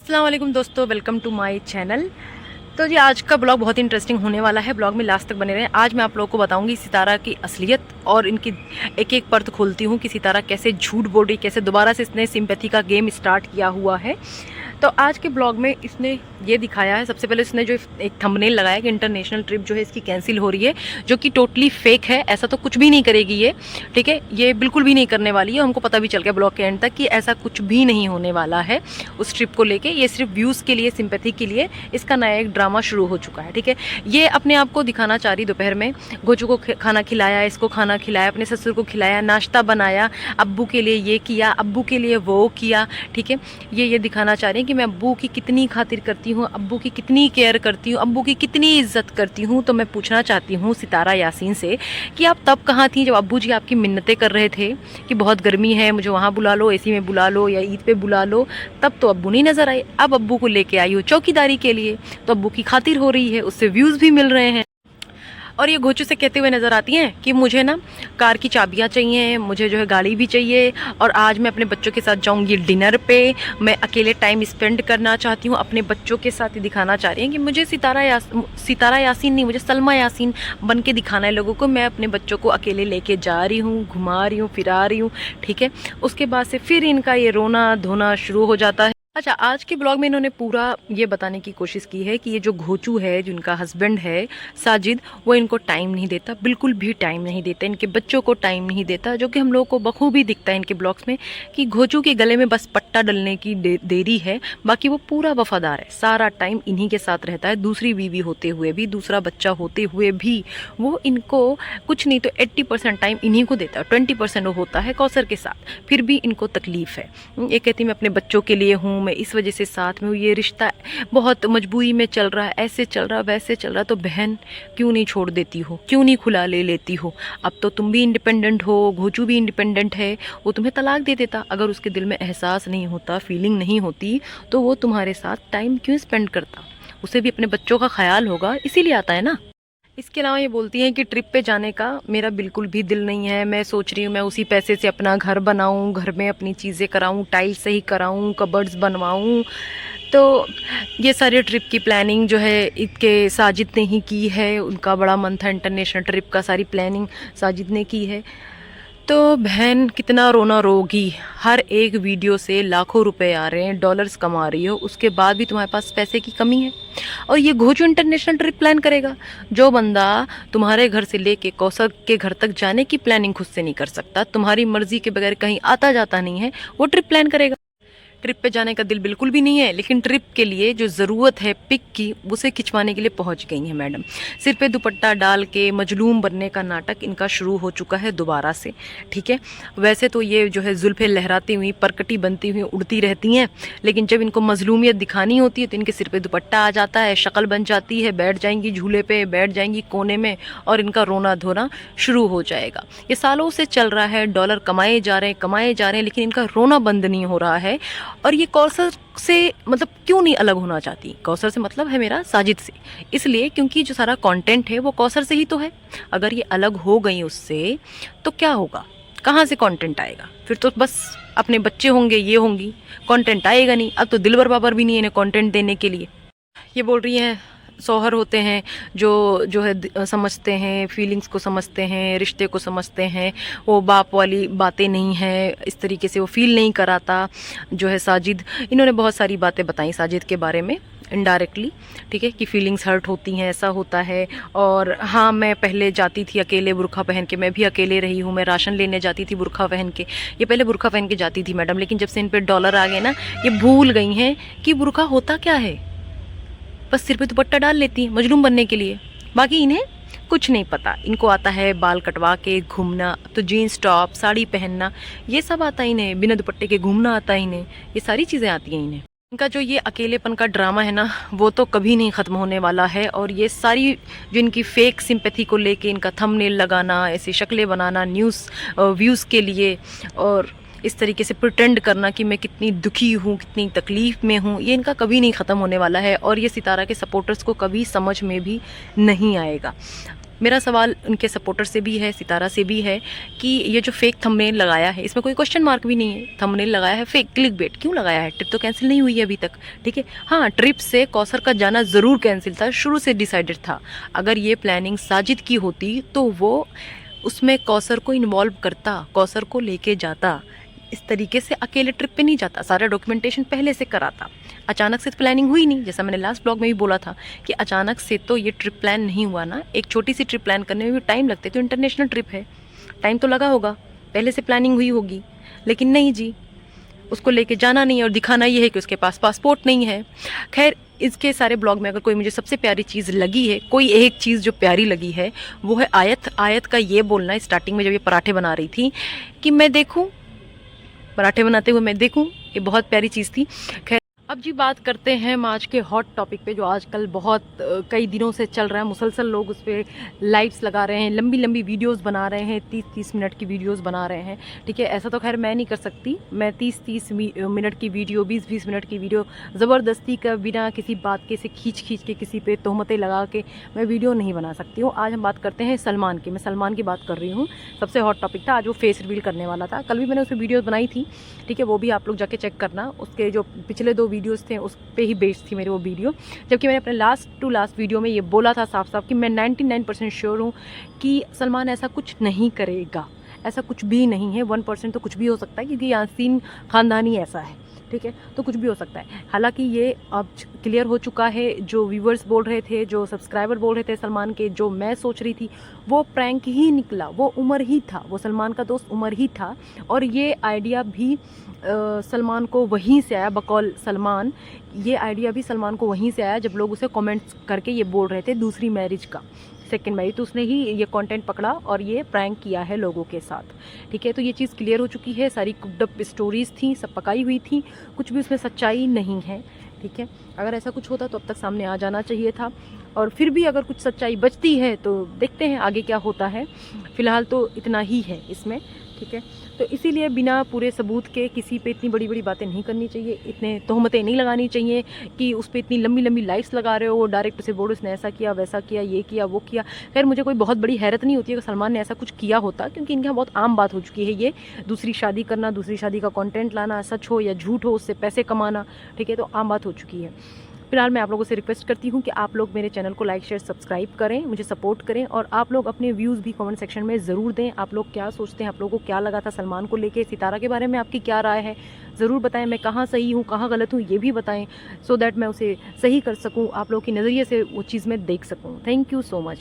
अस्सलाम वालेकुम दोस्तों, वेलकम टू माय चैनल। तो जी आज का ब्लॉग बहुत इंटरेस्टिंग होने वाला है। ब्लॉग में लास्ट तक बने रहें। आज मैं आप लोगों को बताऊंगी सितारा की असलियत और इनकी एक एक परत खोलती हूँ कि सितारा कैसे झूठ बोल रही, कैसे दोबारा से इसने सिंपैथी का गेम स्टार्ट किया हुआ है। तो आज के ब्लॉग में इसने ये दिखाया है, सबसे पहले इसने जो एक थंबनेल लगाया कि इंटरनेशनल ट्रिप जो है इसकी कैंसिल हो रही है, जो कि टोटली फेक है। ऐसा तो कुछ भी नहीं करेगी ये, ठीक है, ये बिल्कुल भी नहीं करने वाली है। हमको पता भी चल गया ब्लॉग के एंड तक कि ऐसा कुछ भी नहीं होने वाला है उस ट्रिप को लेके। ये सिर्फ व्यूज़ के लिए, सिंपैथी के लिए इसका नया एक ड्रामा शुरू हो चुका है, ठीक है। ये अपने आप को दिखाना चाह रही। दोपहर में गोचू को खाना खिलाया, इसको खाना खिलाया, अपने ससुर को खिलाया, नाश्ता बनाया, अब्बू के लिए ये किया, अब्बू के लिए वो किया, ठीक है। ये दिखाना चाह रही हैं कि मैं अब्बू की कितनी खातिर करती हूँ, अब्बू की कितनी केयर करती हूँ, अब्बू की कितनी इज्जत करती हूँ। तो मैं पूछना चाहती हूँ सितारा यासीन से कि आप तब कहाँ थी जब अब्बू जी आपकी मिन्नतें कर रहे थे कि बहुत गर्मी है, मुझे वहाँ बुला लो, एसी में बुला लो या ईद पे बुला लो। तब तो अब्बू नहीं नज़र आए। अब अब्बू को लेके आई हो चौकीदारी के लिए, तो अब्बू की खातिर हो रही है, उससे व्यूज़ भी मिल रहे हैं। और ये घोचू से कहते हुए नज़र आती हैं कि मुझे ना कार की चाबियाँ चाहिए, मुझे जो है गाड़ी भी चाहिए, और आज मैं अपने बच्चों के साथ जाऊंगी डिनर पे, मैं अकेले टाइम स्पेंड करना चाहती हूँ अपने बच्चों के साथ। ही दिखाना चाह रही हैं कि मुझे सितारा यासीन नहीं, मुझे सलमा यासीन बन के दिखाना है लोगों को। मैं अपने बच्चों को अकेले लेके जा रही हूँ, घुमा रही हूँ, फिरा रही हूँ, ठीक है। उसके बाद से फिर इनका ये रोना धोना शुरू हो जाता है। अच्छा, आज के ब्लॉग में इन्होंने पूरा ये बताने की कोशिश की है कि ये जो घोचू है, जिनका हस्बैंड है साजिद, वो इनको टाइम नहीं देता, बिल्कुल भी टाइम नहीं देता, इनके बच्चों को टाइम नहीं देता। जो कि हम लोगों को बखूबी दिखता है इनके ब्लॉग्स में कि घोचू के गले में बस पट्टा डलने की देरी है, बाकी वो पूरा वफादार है, सारा टाइम इन्हीं के साथ रहता है। दूसरी बीवी होते हुए भी, दूसरा बच्चा होते हुए भी वो इनको कुछ नहीं तो 80% टाइम इन्हीं को देता है, 20% वो होता है कौसर के साथ। फिर भी इनको तकलीफ़ है। ये कहती मैं अपने बच्चों के लिए हूँ, मैं इस वजह से साथ में हूँ, ये रिश्ता बहुत मजबूरी में चल रहा है, ऐसे चल रहा, वैसे चल रहा। तो बहन क्यों नहीं छोड़ देती हो, क्यों नहीं खुला ले लेती हो? अब तो तुम भी इंडिपेंडेंट हो, घोचू भी इंडिपेंडेंट है, वो तुम्हें तलाक दे देता। अगर उसके दिल में एहसास नहीं होता, फीलिंग नहीं होती, तो वो तुम्हारे साथ टाइम क्यों स्पेंड करता? उसे भी अपने बच्चों का ख्याल होगा, इसीलिए आता है ना। इसके अलावा ये बोलती हैं कि ट्रिप पे जाने का मेरा बिल्कुल भी दिल नहीं है। मैं सोच रही हूँ मैं उसी पैसे से अपना घर बनाऊँ, घर में अपनी चीज़ें कराऊँ, टाइल्स सही कराऊँ, कबर्ड्स बनवाऊँ। तो ये सारे ट्रिप की प्लानिंग जो है इसके साजिद ने ही की है। उनका बड़ा मन था इंटरनेशनल ट्रिप का, सारी प्लानिंग साजिद ने की है। तो बहन कितना रोना रोगी, हर एक वीडियो से लाखों रुपए आ रहे हैं, डॉलर्स कमा रही हो, उसके बाद भी तुम्हारे पास पैसे की कमी है। और ये घोचू इंटरनेशनल ट्रिप प्लान करेगा? जो बंदा तुम्हारे घर से लेके कौसर के घर तक जाने की प्लानिंग खुद से नहीं कर सकता, तुम्हारी मर्जी के बगैर कहीं आता जाता नहीं है, वो ट्रिप प्लान करेगा? ट्रिप पे जाने का दिल बिल्कुल भी नहीं है, लेकिन ट्रिप के लिए जो ज़रूरत है पिक की, उसे खिंचवाने के लिए पहुंच गई हैं मैडम। सिर पे दुपट्टा डाल के मजलूम बनने का नाटक इनका शुरू हो चुका है दोबारा से, ठीक है। वैसे तो ये जो है जुल्फे लहराती हुई, परकटी बनती हुई उड़ती रहती हैं, लेकिन जब इनको मजलूमियत दिखानी होती है तो इनके सिर पे दुपट्टा आ जाता है, शक्ल बन जाती है, बैठ जाएंगी झूले पे, बैठ जाएंगी कोने में, और इनका रोना धोना शुरू हो जाएगा। ये सालों से चल रहा है, डॉलर कमाए जा रहे हैं, लेकिन इनका रोना बंद नहीं हो रहा है। और ये कौसर से मतलब क्यों नहीं अलग होना चाहती? कौसर से मतलब है मेरा साजिद से, इसलिए क्योंकि जो सारा कंटेंट है वो कौसर से ही तो है। अगर ये अलग हो गई उससे तो क्या होगा, कहाँ से कंटेंट आएगा? फिर तो बस अपने बच्चे होंगे, ये होंगी, कंटेंट आएगा नहीं। अब तो दिलबर बाबर भी नहीं है इन्हें कंटेंट देने के लिए। ये बोल रही हैं शौहर होते हैं जो है समझते हैं, फीलिंग्स को समझते हैं, रिश्ते को समझते हैं, वो बाप वाली बातें नहीं हैं, इस तरीके से वो फील नहीं कराता जो है साजिद। इन्होंने बहुत सारी बातें बताई साजिद के बारे में इनडायरेक्टली, ठीक है, कि फीलिंग्स हर्ट होती हैं, ऐसा होता है। और हाँ, मैं पहले जाती थी अकेले बुर्का पहन के, मैं भी अकेले रही हूँ, मैं राशन लेने जाती थी बुर्का पहन के। ये पहले बुर्का पहन के जाती थी मैडम, लेकिन जब से इन पर डॉलर आ गए ना, ये भूल गई हैं कि बुर्का होता क्या है। बस सिर पे दुपट्टा डाल लेती हैं मजलूम बनने के लिए, बाकी इन्हें कुछ नहीं पता। इनको आता है बाल कटवा के घूमना, तो जीन्स टॉप साड़ी पहनना, ये सब आता है इन्हें। बिना दुपट्टे के घूमना आता है इन्हें, ये सारी चीज़ें आती हैं इन्हें। इनका जो ये अकेलेपन का ड्रामा है ना, वो तो कभी नहीं ख़त्म होने वाला है। और ये सारी जो इनकी फ़ेक सिंपैथी को लेके इनका थंबनेल लगाना, ऐसी शक्लें बनाना न्यूज़ व्यूज़ के लिए, और इस तरीके से प्रिटेंड करना कि मैं कितनी दुखी हूँ, कितनी तकलीफ़ में हूँ, ये इनका कभी नहीं ख़त्म होने वाला है। और ये सितारा के सपोर्टर्स को कभी समझ में भी नहीं आएगा। मेरा सवाल उनके सपोर्टर से भी है, सितारा से भी है कि ये जो फेक थंबनेल लगाया है इसमें कोई क्वेश्चन मार्क भी नहीं है, थंबनेल लगाया है फेक, क्लिकबेट क्यों लगाया है? ट्रिप तो कैंसिल नहीं हुई है अभी तक, ठीक है। हाँ, ट्रिप से कौसर का जाना ज़रूर कैंसिल था, शुरू से डिसाइडेड था। अगर ये प्लानिंग साजिद की होती तो वो उसमें कौसर को इन्वॉल्व करता, कौसर को लेके जाता, इस तरीके से अकेले ट्रिप पे नहीं जाता, सारा डॉक्यूमेंटेशन पहले से कराता। अचानक से प्लानिंग हुई नहीं, जैसा मैंने लास्ट ब्लॉग में भी बोला था कि अचानक से तो ये ट्रिप प्लान नहीं हुआ ना। एक छोटी सी ट्रिप प्लान करने में भी टाइम लगते, तो इंटरनेशनल ट्रिप है, टाइम तो लगा होगा, पहले से प्लानिंग हुई होगी। लेकिन नहीं जी, उसको लेके जाना नहीं है और दिखाना ये है कि उसके पास पासपोर्ट नहीं है। खैर, इसके सारे ब्लॉग में अगर कोई मुझे सबसे प्यारी चीज़ लगी है, कोई एक चीज़ जो प्यारी लगी है, वो है आयत। आयत का ये बोलना स्टार्टिंग में जब ये पराठे बना रही थी कि मैं देखूँ, पराठे बनाते हुए मैं देखूं, ये बहुत प्यारी चीज़ थी। खैर, अब जी बात करते हैं हम आज के हॉट टॉपिक पे, जो आजकल बहुत कई दिनों से चल रहा है। मुसलसल लोग उस पर लाइव्स लगा रहे हैं, लंबी लंबी वीडियोस बना रहे हैं, 30-30 मिनट की वीडियोस बना रहे हैं, ठीक है। ऐसा तो खैर मैं नहीं कर सकती, मैं 30-30 मिनट की वीडियो, 20-20 मिनट की वीडियो ज़बरदस्ती का, बिना किसी बात के से खींच के किसी पे तोहमतें लगा के मैं वीडियो नहीं बना सकती हूँ। आज हम बात करते हैं सलमान की, मैं सलमान की बात कर रही हूँ। सबसे हॉट टॉपिक था आज, वो फेस रिवील करने वाला था। कल भी मैंने उस पर वीडियोज़ बनाई थी, ठीक है, वो भी आप लोग जाके चेक करना। उसके जो पिछले 2 वीडियोस थे उस पे ही बेस्ड थी मेरी वो वीडियो, जबकि मैंने अपने लास्ट वीडियो में ये बोला था साफ साफ कि मैं 99% श्योर हूँ कि सलमान ऐसा कुछ नहीं करेगा, ऐसा कुछ भी नहीं है। 1% तो कुछ भी हो सकता है, क्योंकि यासीन ख़ानदान ही ऐसा है, ठीक है, तो कुछ भी हो सकता है। हालांकि ये अब क्लियर हो चुका है, जो व्यूवर्स बोल रहे थे, जो सब्सक्राइबर बोल रहे थे सलमान के, जो मैं सोच रही थी, वो प्रैंक ही निकला। वो उमर ही था, वो सलमान का दोस्त उमर ही था, और ये आइडिया भी सलमान को वहीं से आया। बकौल सलमान, ये आइडिया भी सलमान को वहीं से आया जब लोग उसे कमेंट्स करके ये बोल रहे थे दूसरी मैरिज का, सेकेंड मैरिज, तो उसने ही ये कंटेंट पकड़ा और ये प्रैंक किया है लोगों के साथ, ठीक है। तो ये चीज़ क्लियर हो चुकी है, सारी कुकड स्टोरीज थी, सब पकाई हुई थी, कुछ भी उसमें सच्चाई नहीं है, ठीक है। अगर ऐसा कुछ होता तो अब तक सामने आ जाना चाहिए था, और फिर भी अगर कुछ सच्चाई बचती है तो देखते हैं आगे क्या होता है। फ़िलहाल तो इतना ही है इसमें, ठीक है। तो इसीलिए बिना पूरे सबूत के किसी पे इतनी बड़ी बड़ी बातें नहीं करनी चाहिए, इतने तोहमतें नहीं लगानी चाहिए कि उस पर इतनी लंबी लंबी लाइफ्स लगा रहे हो, वो डायरेक्ट उसे बोलो उसने ऐसा किया, वैसा किया, ये किया, वो किया। खैर, मुझे कोई बहुत बड़ी हैरत नहीं होती है कि सलमान ने ऐसा कुछ किया होता, क्योंकि इनके यहाँ बहुत आम बात हो चुकी है ये दूसरी शादी करना, दूसरी शादी का कंटेंट लाना, सच हो या झूठ हो उससे पैसे कमाना, ठीक है, तो आम बात हो चुकी है। फिलहाल मैं आप लोगों से रिक्वेस्ट करती हूँ कि आप लोग मेरे चैनल को लाइक शेयर सब्सक्राइब करें, मुझे सपोर्ट करें, और आप लोग अपने व्यूज़ भी कमेंट सेक्शन में ज़रूर दें। आप लोग क्या सोचते हैं, आप लोगों को क्या लगा था सलमान को लेके, सितारा के बारे में आपकी क्या राय है, ज़रूर बताएं। मैं कहाँ सही हूँ, कहाँ गलत हूँ, ये भी बताएं, सो दैट मैं उसे सही कर सकूँ, आप लोगों के नज़रिए से वो चीज़ मैं देख सकूँ। Thank you so much.